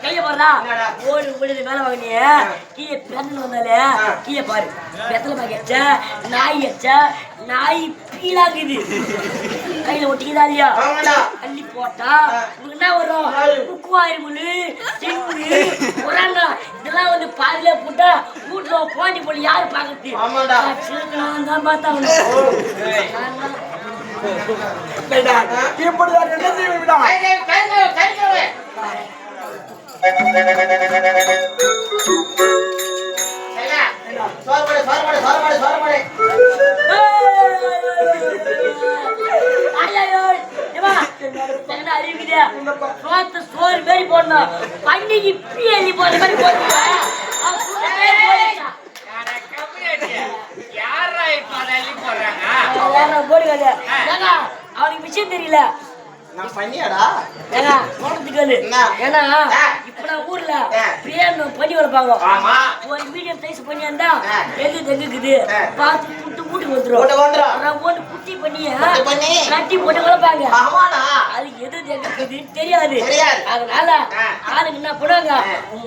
கைய பாருடா ஓடி ஓடி மேல வாங்கினிய கீழே பிறந்து வந்தாலே கீழே பாரு வெத்தலை பாக்கச்ச நாய் வச்ச நாய் பீலாகுது கையில ஒட்டிக்குதா இல்லையா அள்ளி போட்டா உங்களுக்கு என்ன வரும் குக்குவாயிருமுழு செங்கு உரங்க இதெல்லாம் வந்து பாதிலே போட்டா வீட்டுல போண்டி போல யாரு பாக்குறது நான் தான் பார்த்தா இப்படிதான் என்ன செய்வா சோறு மாரி போடணும் பண்டிகை பீலி போற மாதிரி போடுங்க அவனுக்கு விஷயம் தெரியல ஊர்ல பண்ணி வளர்ப்பாங்க ஒரு மீடியம் சைஸ் பண்ணி இருந்தா எது தெங்குக்குது பார்த்து புட்டு வீட்டுக்கு வந்துடும் குட்டி பண்ணி கட்டி போட்டு வளர்ப்பாங்க அது எது தெங்குக்குதுன்னு தெரியாது அதனால ஆளுக்கு என்ன பண்ணுவாங்க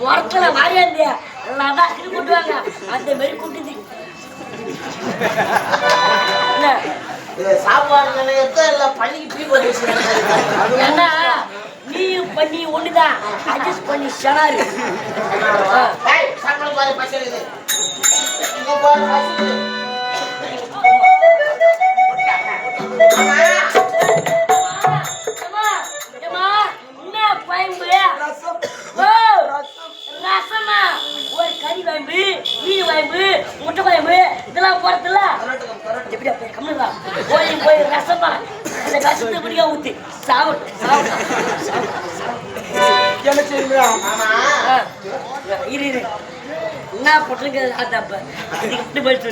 மரத்துல வாரியாந்து எல்லாம் தான் கூட்டுவாங்க அந்த மாதிரி கூட்டுது சாப்பாடு நீயும் பண்ணி ஒண்ணுதான் அட்ஜஸ்ட் பண்ணி சனாரு ரசமா ஒரு கறி வாய்ப்பு மீன் வாய்ப்பு முட்டை வாய்ப்பு இதெல்லாம் போறதுல எப்படியா போய் கம்மிதா போய் ரசமா அந்த ரசத்தை பிடிக்க ஊத்தி சாப்பிட்டு இரு என்ன போட்டுருங்க அதப்ப இதுக்கு எப்படி போயிட்டு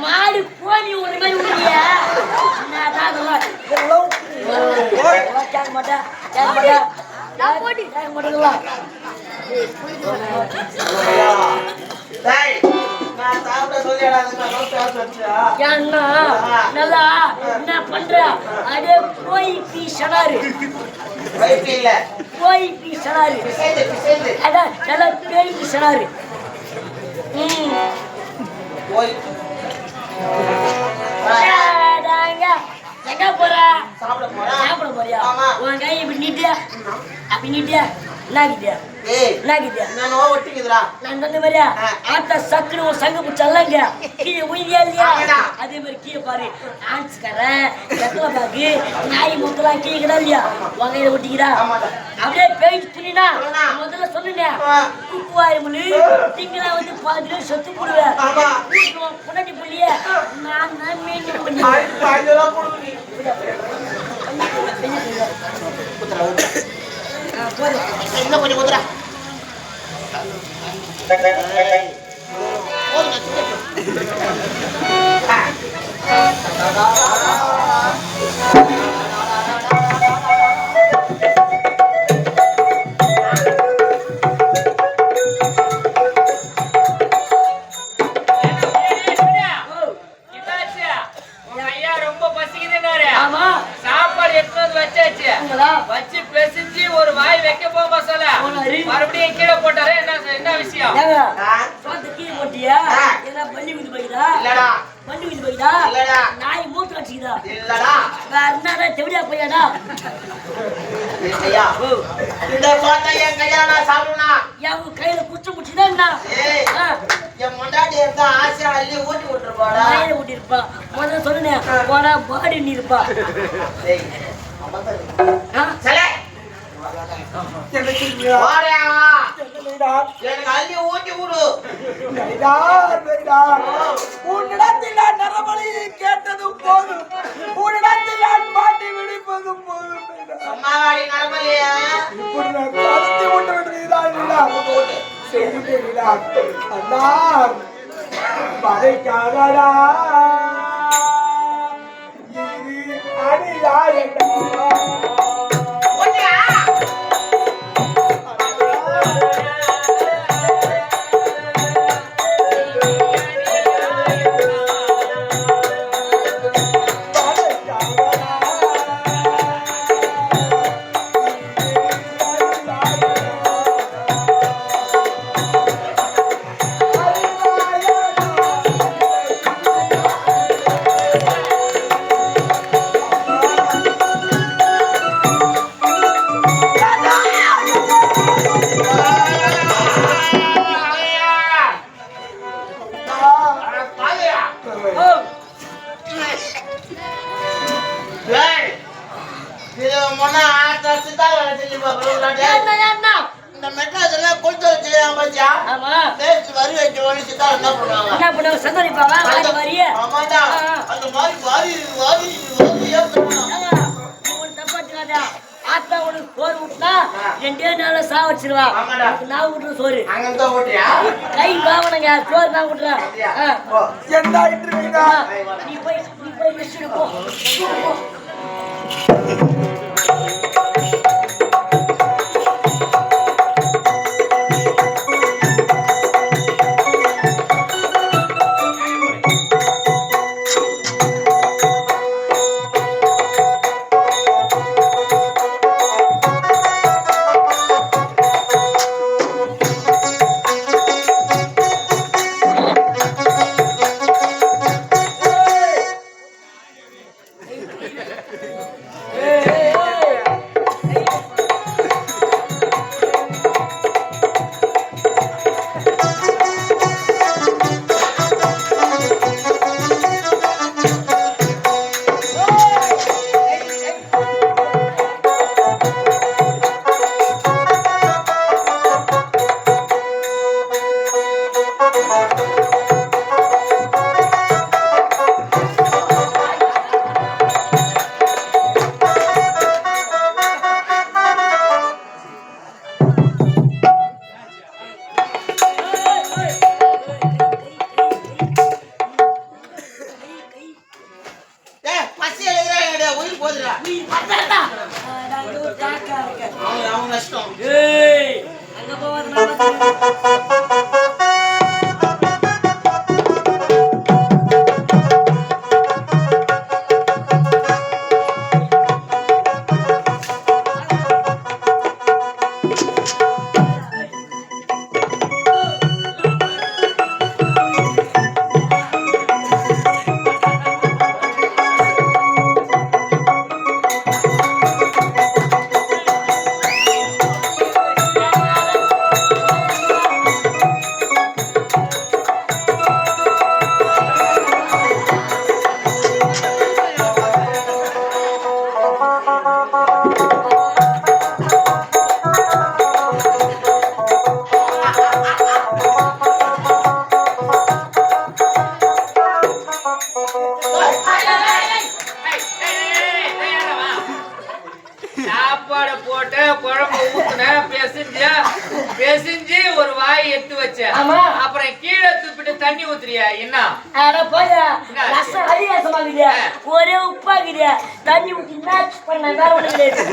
மாடு போனி ஒரு மாதிரி ஊட்டியா கேட்க மாட்டேன் நல்லா என்ன பண்ற அதே போய் பீசனாரு போய் பீசனாரு அதான் நல்லா பேய் பீசனாரு எங்க போற சாப்பிட போறியா உன் கை இப்படி நீட்டியா அப்படி நீட்டியா நாகிட்டியா நான் சொன்ன மாதிரியா ஆத்தா சக்குனு ஒரு சங்கு பிடிச்சாங்க கீழே உயிரியா இல்லையா அதே மாதிரி கீழே பாரு ஆன்ஸ்காரன் வெத்தலை பாக்கு நாய் முத்தலாம் கீழே கிடா இல்லையா வகையில ஒட்டிக்கிறா அப்படியே பெயிண்ட் துணினா முதல்ல சொன்னேன் குக்குவாயுமுழு திங்களா வந்து பாதிலே சொத்து போடுவேன் பொண்டாட்டி புள்ளிய நான் தான் மீண்டும் இன்னும் கொஞ்சம் குதிரா வச்சு பேசிச்சு ஒரு வாய் வைக்க போக சொல்ல மறுபடியும் கீழே போட்டாரு என்ன விஷயம் கீழே போட்டியா பள்ளி குதி போய்தா பள்ளி குதி போய்தா நாய் மூத்து கட்சிக்குதா வேற என்ன தெவிடியா போயாடா இந்த பாத்தா என் கையால நான் சாப்பிடுனா என் கையில குச்சி குச்சிதான் என்ன என் முன்னாடி இருந்தா ஆசையா அள்ளி ஊட்டி விட்டுருப்பாடா கையில ஊட்டிருப்பா முதல்ல சொன்னேன் போனா பாடி நீ இருப்பா எனக்கு அள்ளி ஊட்டி விடு உன்னிடத்தில் நரபலி கேட்டதும் போதும் உன்னிடத்தில் பாட்டி விடுப்பதும் போதும் இப்படி நான் கலத்தி விட்டு விடுவீதான் செய்து அண்ணா பதைக்காதடா இது அடியாயடா இந்த மெட்ராஸ்ல கொடுத்து வச்சிருக்காங்க பாத்தியா? ஆமா நேத்து வரி வைக்கணும்னு சித்தா என்ன பண்ணுவாங்க? என்ன பண்ணுவாங்க சந்தோரிப்பாவா வாடி வரிய ஆமாடா. அந்த மாதிரி வாரி ஏத்துறாங்க. நீ ஒண்ணு தப்பாச்சுக்காதா ஆத்தா உனக்கு சோறு விட்டா 2 நாள்ல சா வச்சிருவா ஆமாடா. நான் விட்டுற சோறு அங்க இருந்தா ஓட்டியா? கை பாவனங்க சோறு நான் விட்டுறேன் எந்தாயிட்டு இருக்கீங்க நீ போய் ரெஸ்ட் எடு போ டேய் பசி எழுதுறா உயிர் போதுடா. அவங்க நஷ்டம். அங்க போவாத சாப்பாடு போட்டு குழம்பு ஊத்துன பேசிஞ்சு ஒரு வாய் எடுத்து வச்ச ஆமா. அப்புறம் கீழே தூப்பிட்டு தண்ணி ஊத்துறியா என்ன அட போயா ரசம் அதிகாசமாகுது ஒரே உப்பாகுது தண்ணி ஊத்தி மேட்ச் பண்ண வேற ஒண்ணு கிடையாது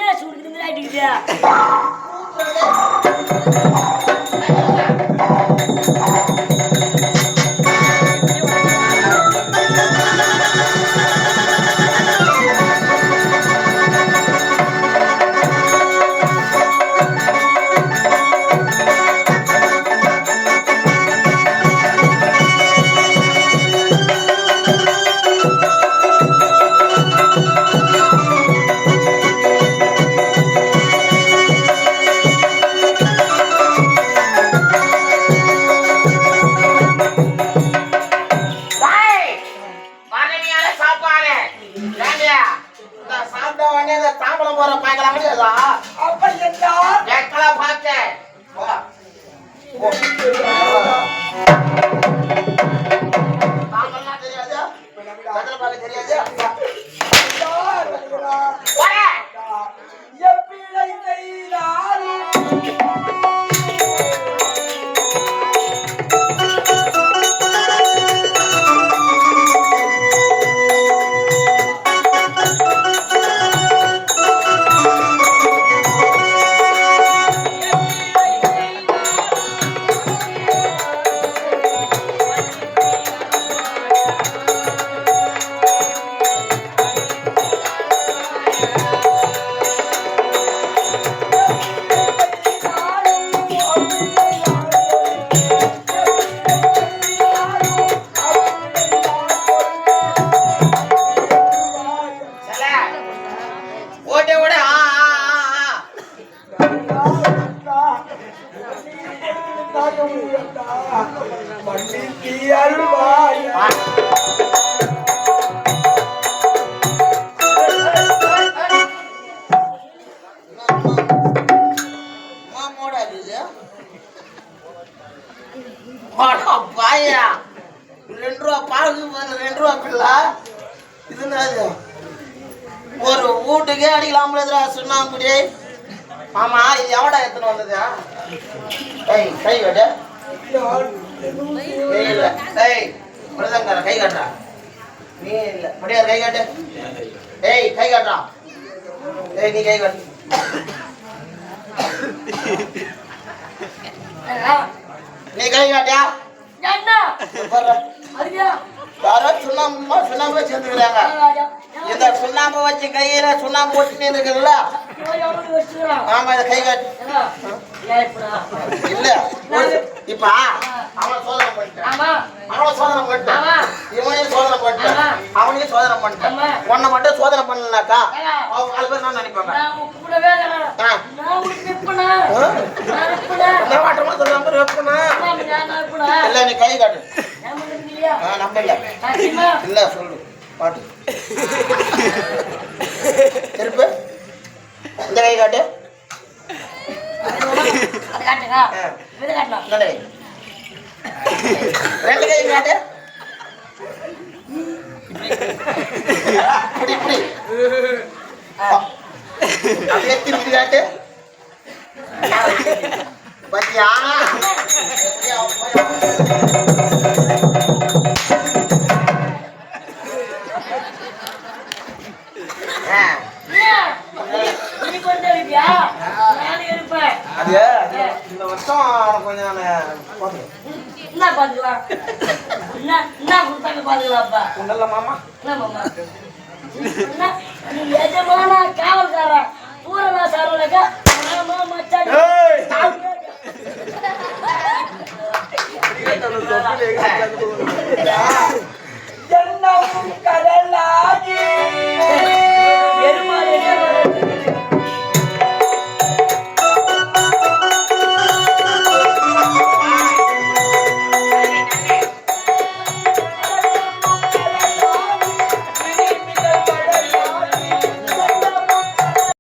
என்ன சூடு இந்த மாதிரி ஆயிட்டுக்குது பாயா 2 ரூபா பாகு 2 ரூபா பிள்ளை இது ஒரு வீட்டுக்கே அடிக்கலாம்ல சுண்ணாம்புடி. ஆமா இது எவடா எத்தனை வந்தது? கை கட்டு கை காட்டுறா நீ இல்ல முடியாது கை காட்டு. கை காட்டுறா நீ கை காட்டு. நீ கை காட்டியா யாரோ சுண்ணாம்பு வச்சிருந்துக்கிறாங்க. இந்த சுண்ணாம்பு வச்சு கையில சுண்ணாம்பு வச்சுன்னு இருக்குல்ல. ஆமா இதை கை காட்டு. இல்ல இப்ப அவனை சோதனை பண்ணிட்டான், அவனை சோதனை பண்ணிட்டான், இவனையும் சோதனை பண்ணிட்டான், அவனையும் சோதனை பண்ணிட்டான். உன்னை மட்டும் சோதனை பண்ணலனாக்கா அவங்க 4 பேர் நான் நினைப்பாங்க. இல்ல நீ கை காட்டு. நம்ப இல்ல இல்ல சொல்லு பாட்டு திருப்பு. இந்த கை காட்டு. ரெண்டு கை காட்டு. இப்படி இப்படி அப்படியே திருப்பி காட்டு. பத்தியா இந்த வருஷம் கொஞ்சம் என்ன பாத்துக்கலாம் என்ன கொடுத்தாங்க பாத்துக்கலாம்ப்பா. உண்டல்ல மாமா நீ எஜமான காவல்காரன் பூரமா சார்வலக்கா மச்சான் கடலாகி